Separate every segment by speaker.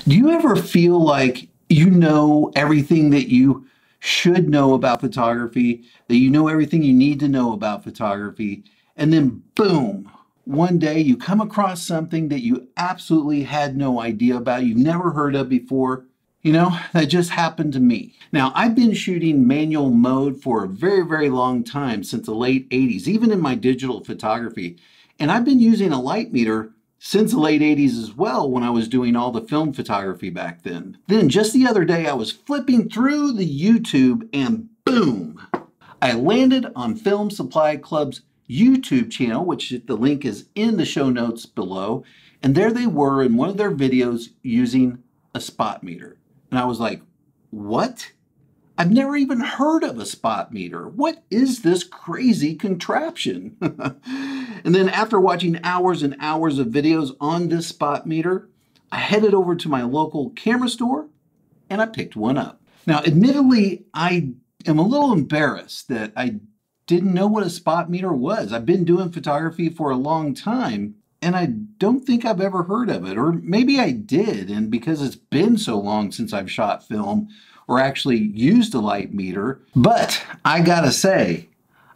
Speaker 1: Do you ever feel like you know everything that you should know about photography, that you know everything you need to know about photography, and then boom, one day you come across something that you absolutely had no idea about, you've never heard of before? You know, that just happened to me. Now, I've been shooting manual mode for a very, very long time, since the late 80s, even in my digital photography. And I've been using a light meter since the late 80s as well, when I was doing all the film photography back then. Then just the other day, I was flipping through the YouTube and boom, I landed on Film Supply Club's YouTube channel, which the link is in the show notes below. And there they were in one of their videos using a spot meter. And I was like, what? I've never even heard of a spot meter. What is this crazy contraption? And then after watching hours and hours of videos on this spot meter, I headed over to my local camera store and I picked one up. Now, admittedly, I am a little embarrassed that I didn't know what a spot meter was. I've been doing photography for a long time, and I don't think I've ever heard of it. Or maybe I did, and because it's been so long since I've shot film or actually used a light meter. But I gotta say,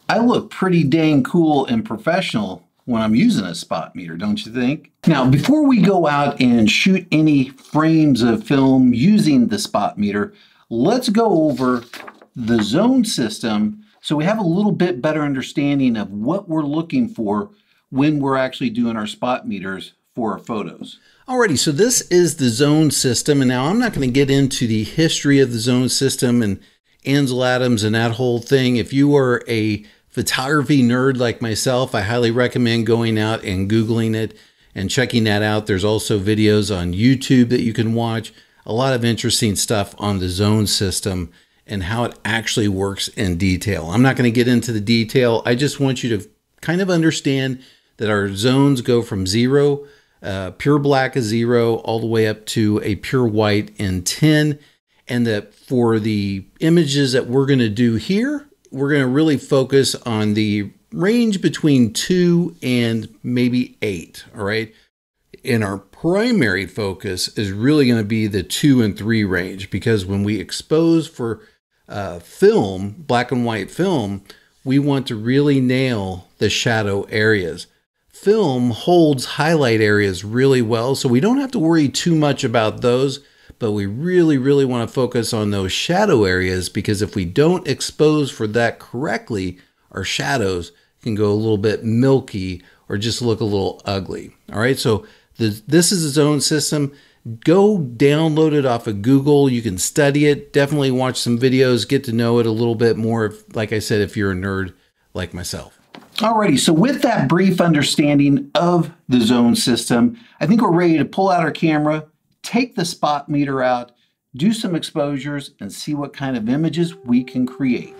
Speaker 1: I look pretty dang cool and professional when I'm using a spot meter, don't you think? Now, before we go out and shoot any frames of film using the spot meter, let's go over the zone system so we have a little bit better understanding of what we're looking for when we're actually doing our spot meters for our photos. Alrighty, so this is the zone system, and now I'm not going to get into the history of the zone system and Ansel Adams and that whole thing. If you are a photography nerd like myself, I highly recommend going out and Googling it and checking that out. There's also videos on YouTube that you can watch. A lot of interesting stuff on the zone system and how it actually works in detail. I'm not going to get into the detail. I just want you to kind of understand that our zones go from zero, pure black is 0, all the way up to a pure white in 10. And that for the images that we're going to do here, we're going to really focus on the range between 2 and maybe 8, all right? And our primary focus is really going to be the 2 and 3 range, because when we expose for film, black and white film, we want to really nail the shadow areas. Film holds highlight areas really well, so we don't have to worry too much about those, but we really, really want to focus on those shadow areas, because if we don't expose for that correctly, our shadows can go a little bit milky or just look a little ugly. All right, so this is a zone system. Go download it off of Google. You can study it. Definitely watch some videos, get to know it a little bit more, like I said, if you're a nerd like myself. Alrighty, so with that brief understanding of the zone system, I think we're ready to pull out our camera, take the spot meter out, do some exposures, and see what kind of images we can create.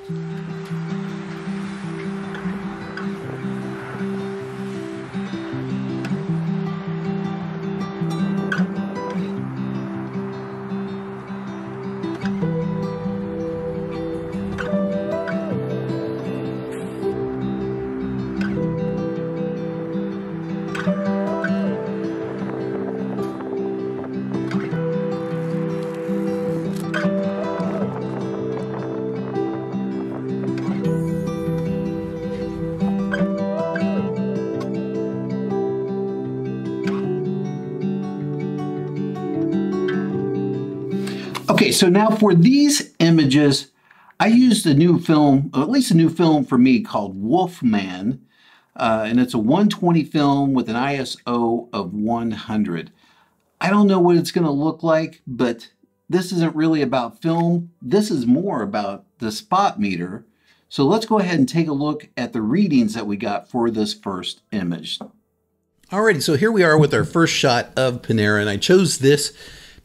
Speaker 1: Okay, so now for these images, I used a new film, or at least a new film for me, called Wolfman, and it's a 120 film with an ISO of 100. I don't know what it's going to look like, but this isn't really about film. This is more about the spot meter. So let's go ahead and take a look at the readings that we got for this first image. Alrighty, so here we are with our first shot of Panera, and I chose this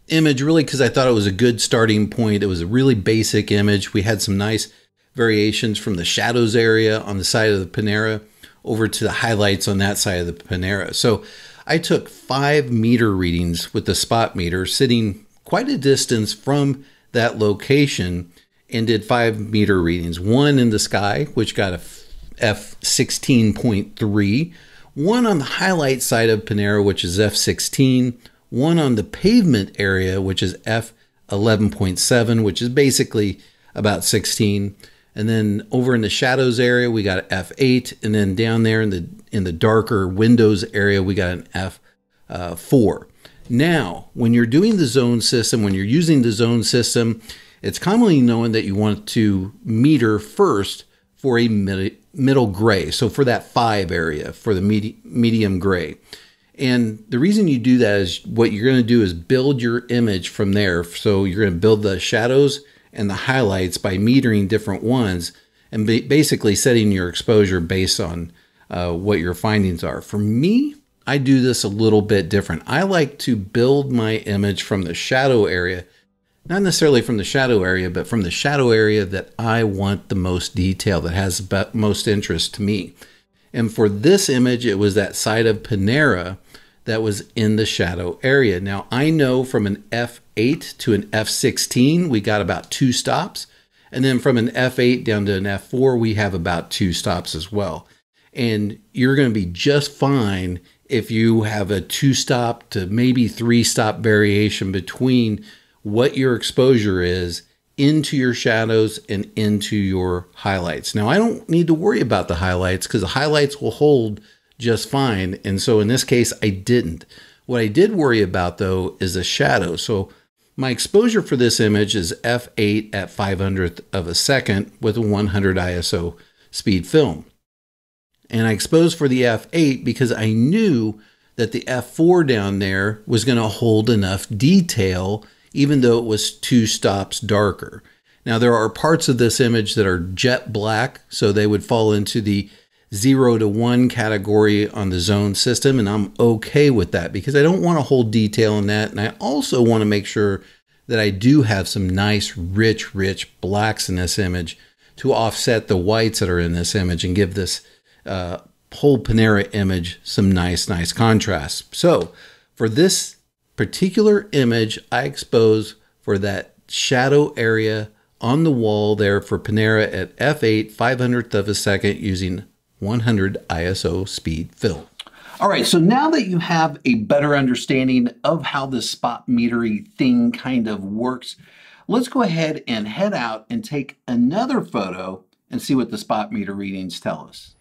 Speaker 1: image really because I thought it was a good starting point. It was a really basic image. We had some nice variations from the shadows area on the side of the Panera over to the highlights on that side of the Panera. So I took 5 meter readings with the spot meter, sitting quite a distance from that location, and did 5 meter readings. One in the sky, which got a f16.3, one on the highlight side of Panera, which is f16,
Speaker 2: one on the pavement area, which is f11.7, which is basically about 16. And then over in the shadows area, we got an f8, and then down there in the darker windows area, we got an f4. Now, when you're doing the zone system, when you're using the zone system, it's commonly known that you want to meter first for a middle gray. So for that 5 area, for the medium gray. And the reason you do that is what you're going to do is build your image from there. So you're going to build the shadows and the highlights by metering different ones and basically setting your exposure based on what your findings are. For me, I do this a little bit different. I like to build my image from the shadow area, not necessarily from the shadow area, but from the shadow area that I want the most detail, that has the most interest to me. And for this image, it was that side of Panera that was in the shadow area. Now, I know from an f8 to an f16, we got about 2 stops. And then from an f8 down to an f4, we have about 2 stops as well. And you're going to be just fine if you have a 2-stop to maybe 3-stop variation between what your exposure is into your shadows and into your highlights. Now, I don't need to worry about the highlights because the highlights will hold just fine. And so in this case, I didn't. What I did worry about though is the shadow. So my exposure for this image is f8 at 500th of a second with a 100 ISO speed film. And I exposed for the f8 because I knew that the f4 down there was going to hold enough detail even though it was 2 stops darker. Now there are parts of this image that are jet black, so they would fall into the 0 to 1 category on the zone system, and I'm okay with that because I don't want to hold detail in that, and I also want to make sure that I do have some nice rich blacks in this image to offset the whites that are in this image and give this whole Panera image some nice contrast. So for this particular image, I expose for that shadow area on the wall there for Panera at f8 500th of a second using 100 ISO speed film.
Speaker 1: All right, so now that you have a better understanding of how this spot metering thing kind of works, let's go ahead and head out and take another photo and see what the spot meter readings tell us.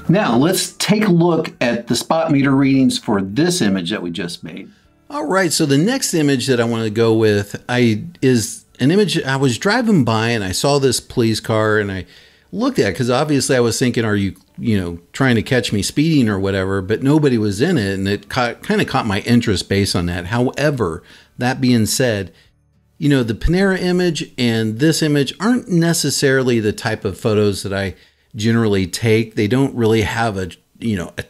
Speaker 1: Now let's take a look at the spot meter readings for this image that we just made.
Speaker 2: All right, so the next image that I want to go with is an image. I was driving by and I saw this police car and I looked at it because obviously I was thinking, are you trying to catch me speeding or whatever, but nobody was in it, and it kind of caught my interest based on that. However, that being said, the Panera image and this image aren't necessarily the type of photos that I generally take. They don't really have a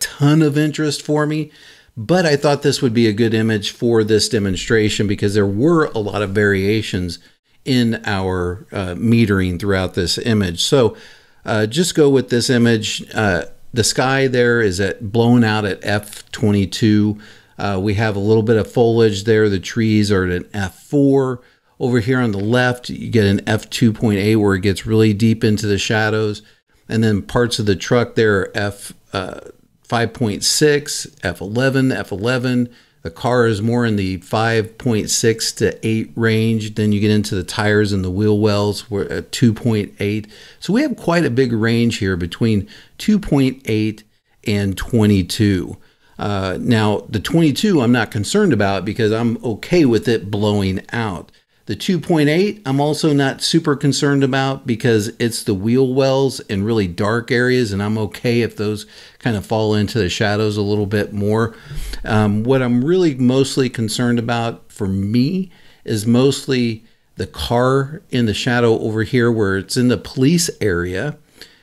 Speaker 2: ton of interest for me, but I thought this would be a good image for this demonstration because there were a lot of variations in our metering throughout this image. So just go with this image. The sky there is blown out at f22. We have a little bit of foliage there. The trees are at an f4. Over here on the left, you get an f2.8 where it gets really deep into the shadows. And then parts of the truck there are f5.6, f11, f11. The car is more in the 5.6 to 8 range. Then you get into the tires and the wheel wells, we're at 2.8. So we have quite a big range here between 2.8 and 22. Now, the 22 I'm not concerned about because I'm okay with it blowing out. The 2.8 I'm also not super concerned about because it's the wheel wells in really dark areas, and I'm okay if those kind of fall into the shadows a little bit more. What I'm really mostly concerned about for me is mostly the car in the shadow over here where it's in the police area,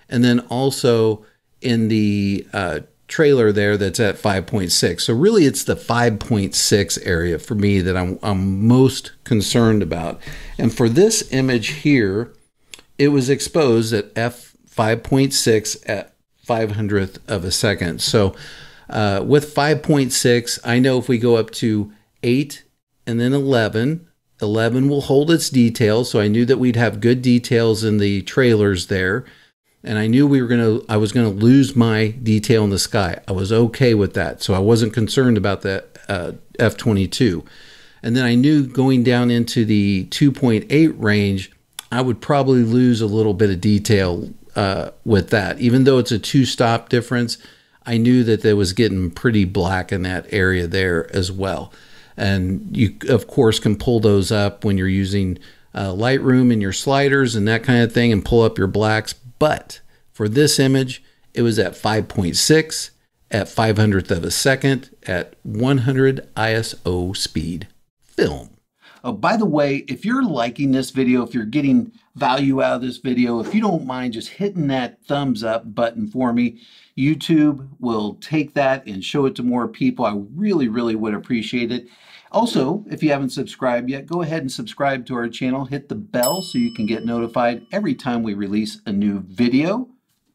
Speaker 2: and then also in the trailer there that's at 5.6. So really it's the 5.6 area for me that I'm most concerned about. And for this image here, it was exposed at f5.6 at 500th of a second. So with 5.6, I know if we go up to 8 and then 11 will hold its details. So I knew that we'd have good details in the trailers there. And I knew I was gonna lose my detail in the sky. I was okay with that, so I wasn't concerned about that F22. And then I knew going down into the 2.8 range, I would probably lose a little bit of detail with that. Even though it's a 2-stop difference, I knew that there was getting pretty black in that area there as well. And you, of course, can pull those up when you're using Lightroom and your sliders and that kind of thing and pull up your blacks. But for this image, it was at 5.6, at 500th of a second, at 100 ISO speed. Film.
Speaker 1: Oh, by the way, if you're liking this video, if you're getting value out of this video, if you don't mind just hitting that thumbs up button for me, YouTube will take that and show it to more people. I really, really would appreciate it. Also, if you haven't subscribed yet, go ahead and subscribe to our channel. Hit the bell so you can get notified every time we release a new video.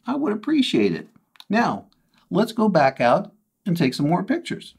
Speaker 1: I would appreciate it. Now, let's go back out and take some more pictures.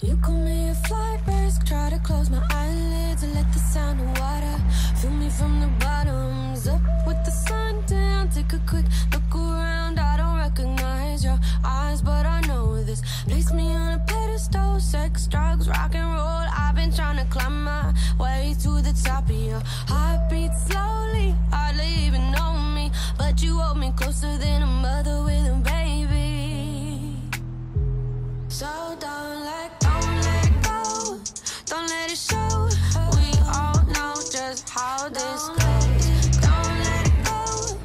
Speaker 3: You call me a flight risk, try to close my eyelids and let the sound of water fill me from the bottoms up with the sun down. Take a quick look around, I don't recognize your eyes, but I know this. Place me on a pedestal, sex, drugs, rock and roll. I've been trying to climb my way to the top of your heartbeat slowly, hardly even know me, but you hold me closer than a mother with a baby. So don't let it show. We all know just how this goes. Don't let it go.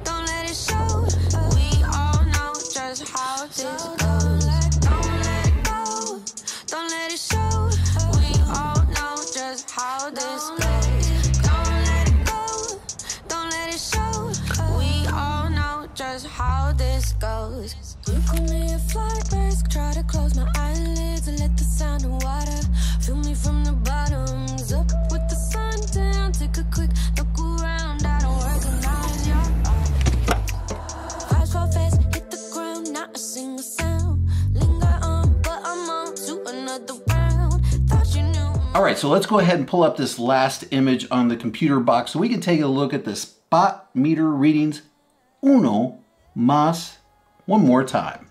Speaker 3: Don't let it show. We all know just how this goes. Don't let it go. Don't let it show. We all know just how this goes. Don't let it go. Don't let it show. We all know just how this goes. You call me a flight risk, try to close my eyelids and let the sound of water fill me from the bottoms up with the sun down. Take a quick look around, I don't recognize your vibes fall fast, hit the ground, not a single sound. Linger on, but I'm on to another round. Thought you knew.
Speaker 1: All right, so let's go ahead and pull up this last image on the computer box so we can take a look at the spot meter readings uno más one more time.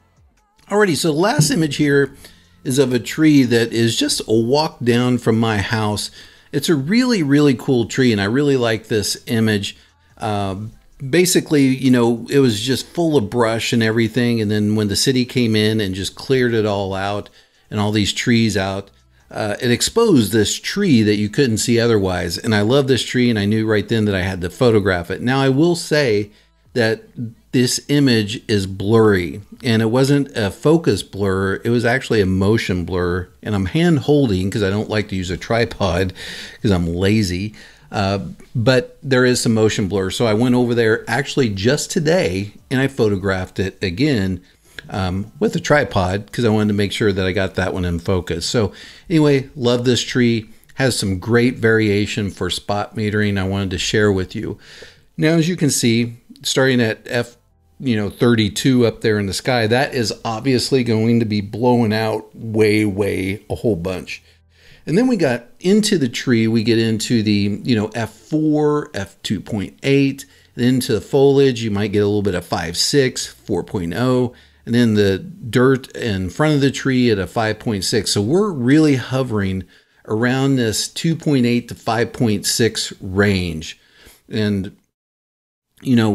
Speaker 2: Alrighty, so the last image here is of a tree that is just a walk down from my house. It's a really, really cool tree, and I really like this image. Basically, you know, it was just full of brush and everything, and then when the city came in and just cleared it all out and all these trees out, it exposed this tree that you couldn't see otherwise. And I love this tree, and I knew right then that I had to photograph it. Now, I will say that this image is blurry, and it wasn't a focus blur, it was actually a motion blur, and I'm hand holding because I don't like to use a tripod because I'm lazy, but there is some motion blur. So I went over there actually just today and I photographed it again with a tripod because I wanted to make sure that I got that one in focus. So anyway, love this tree, has some great variation for spot metering I wanted to share with you. Now, as you can see, starting at F32 up there in the sky, that is obviously going to be blowing out way a whole bunch. And then we got into the tree, we get into the, f4, f2.8, then to the foliage, you might get a little bit of 5.6, 4.0, and then the dirt in front of the tree at a 5.6. So we're really hovering around this 2.8 to 5.6 range. And,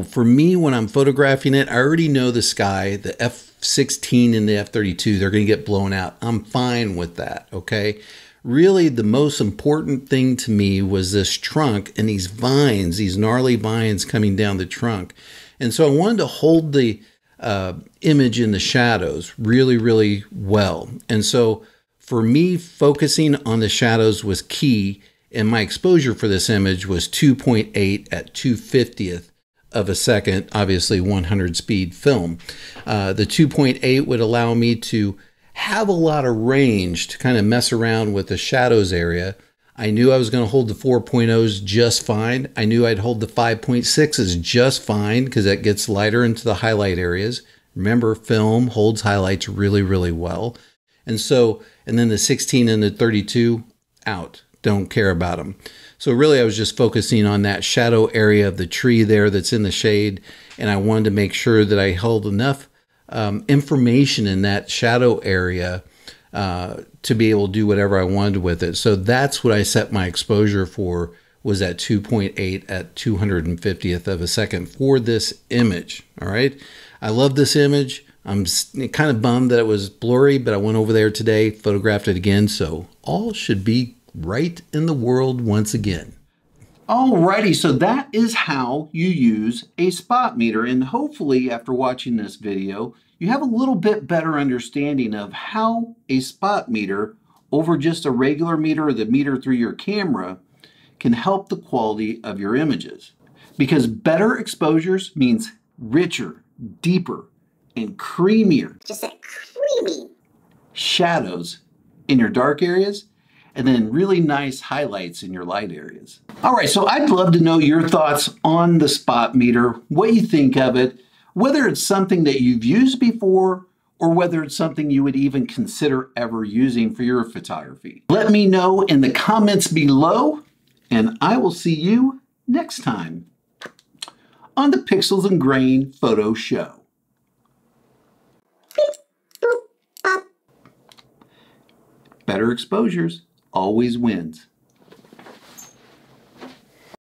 Speaker 2: for me, when I'm photographing it, I already know the sky, the F16 and the F32, they're going to get blown out. I'm fine with that, okay? Really, the most important thing to me was this trunk and these vines, these gnarly vines coming down the trunk. And so I wanted to hold the image in the shadows really, really well. And so for me, focusing on the shadows was key. And my exposure for this image was 2.8 at 2/50th of a second, obviously 100 speed film. The 2.8 would allow me to have a lot of range to kind of mess around with the shadows area. I knew I was going to hold the 4.0s just fine. I knew I'd hold the 5.6s just fine because that gets lighter into the highlight areas. Remember, film holds highlights really, really well. And then the 16 and the 32, out. Don't care about them. So really I was just focusing on that shadow area of the tree there that's in the shade. And I wanted to make sure that I held enough information in that shadow area to be able to do whatever I wanted with it. So that's what I set my exposure for, was at 2.8 at 250th of a second for this image. All right. I love this image. I'm kind of bummed that it was blurry, but I went over there today, photographed it again. So all should be right in the world once again.
Speaker 1: Alrighty, so that is how you use a spot meter, and hopefully after watching this video, you have a little bit better understanding of how a spot meter over just a regular meter or the meter through your camera can help the quality of your images. Because better exposures means richer, deeper, and creamier.
Speaker 4: Just that creamy
Speaker 1: shadows in your dark areas, and then really nice highlights in your light areas. All right, so I'd love to know your thoughts on the spot meter, what you think of it, whether it's something that you've used before or whether it's something you would even consider ever using for your photography. Let me know in the comments below, and I will see you next time on the Pixels and Grain Photo Show. Better exposures always wins.